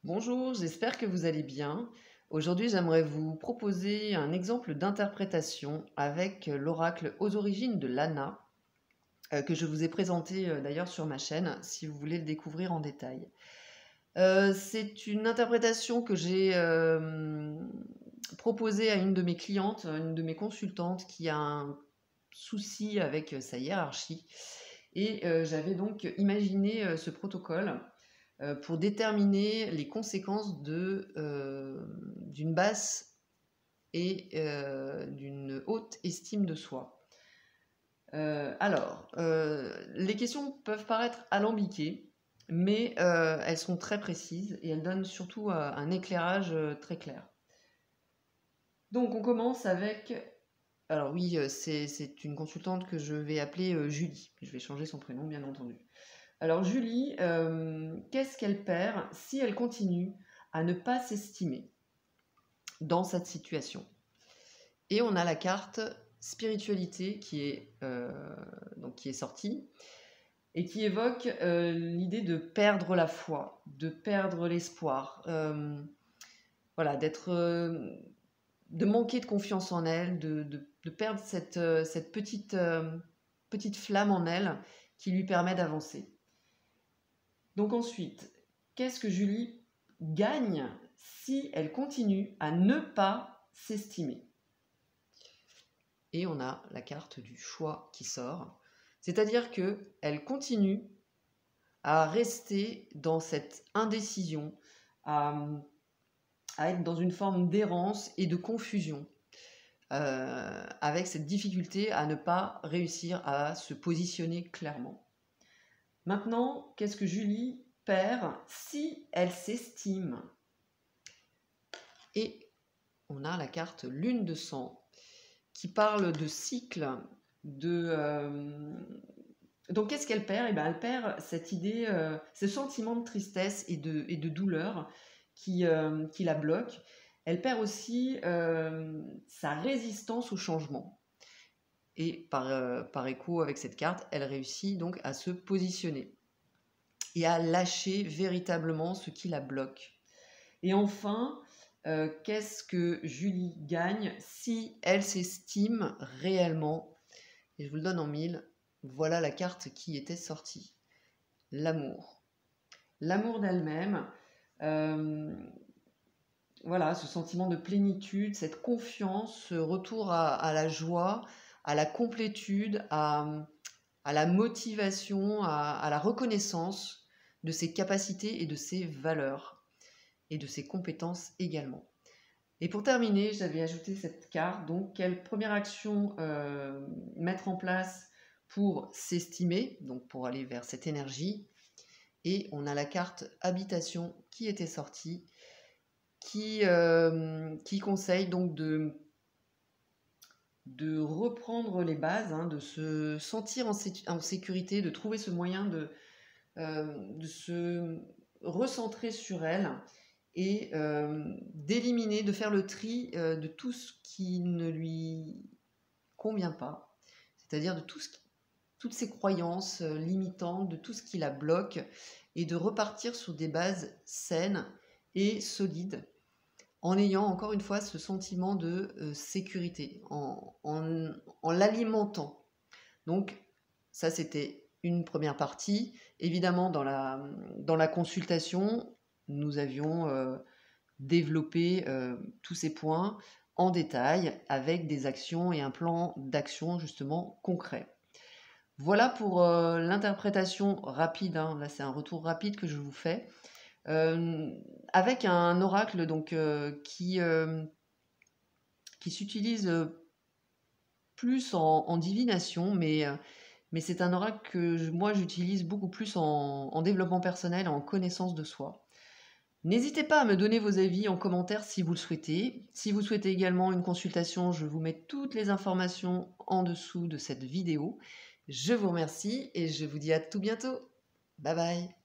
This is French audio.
Bonjour, j'espère que vous allez bien. Aujourd'hui, j'aimerais vous proposer un exemple d'interprétation avec l'oracle aux origines de l'Anna, que je vous ai présenté d'ailleurs sur ma chaîne, si vous voulez le découvrir en détail. C'est une interprétation que j'ai proposée à une de mes clientes, une de mes consultantes qui a un souci avec sa hiérarchie. Et j'avais donc imaginé ce protocole pour déterminer les conséquences d'une basse et d'une haute estime de soi. Les questions peuvent paraître alambiquées, mais elles sont très précises et elles donnent surtout un éclairage très clair. Donc on commence avec... Alors oui, c'est une consultante que je vais appeler Julie. Je vais changer son prénom, bien entendu. Alors Julie, qu'est-ce qu'elle perd si elle continue à ne pas s'estimer dans cette situation? Et on a la carte spiritualité qui est sortie et qui évoque l'idée de perdre la foi, de perdre l'espoir, voilà, de manquer de confiance en elle, de perdre cette petite flamme en elle qui lui permet d'avancer. Donc ensuite, qu'est-ce que Julie gagne si elle continue à ne pas s'estimer? Et on a la carte du choix qui sort. C'est-à-dire qu'elle continue à rester dans cette indécision, à être dans une forme d'errance et de confusion, avec cette difficulté à ne pas réussir à se positionner clairement. Maintenant, qu'est-ce que Julie perd si elle s'estime? Et on a la carte lune de sang qui parle de cycle, donc qu'est-ce qu'elle perd? Elle perd cette idée, ce sentiment de tristesse et de douleur qui la bloque. Elle perd aussi sa résistance au changement. Et par écho avec cette carte, elle réussit donc à se positionner et à lâcher véritablement ce qui la bloque. Et enfin, qu'est-ce que Julie gagne si elle s'estime réellement? Et je vous le donne en mille, voilà la carte qui était sortie. L'amour. L'amour d'elle-même, voilà, ce sentiment de plénitude, cette confiance, ce retour à la joie, à la complétude, à la motivation, à la reconnaissance de ses capacités et de ses valeurs et de ses compétences également. Et pour terminer, j'avais ajouté cette carte, donc quelle première action mettre en place pour s'estimer, donc pour aller vers cette énergie. Et on a la carte habitation qui était sortie, qui conseille donc de reprendre les bases, de se sentir en sécurité, de trouver ce moyen de se recentrer sur elle et d'éliminer, de faire le tri de tout ce qui ne lui convient pas, c'est-à-dire de toutes ces croyances limitantes, de tout ce qui la bloque, et de repartir sur des bases saines et solides, en ayant encore une fois ce sentiment de sécurité, en l'alimentant. Donc ça, c'était une première partie. Évidemment, dans la consultation, nous avions développé tous ces points en détail avec des actions et un plan d'action justement concret. Voilà pour l'interprétation rapide, là c'est un retour rapide que je vous fais, avec un oracle donc, qui s'utilise plus en divination, mais c'est un oracle que moi j'utilise beaucoup plus en développement personnel, en connaissance de soi. N'hésitez pas à me donner vos avis en commentaire si vous le souhaitez. Si vous souhaitez également une consultation, je vous mets toutes les informations en dessous de cette vidéo. Je vous remercie et je vous dis à tout bientôt. Bye bye.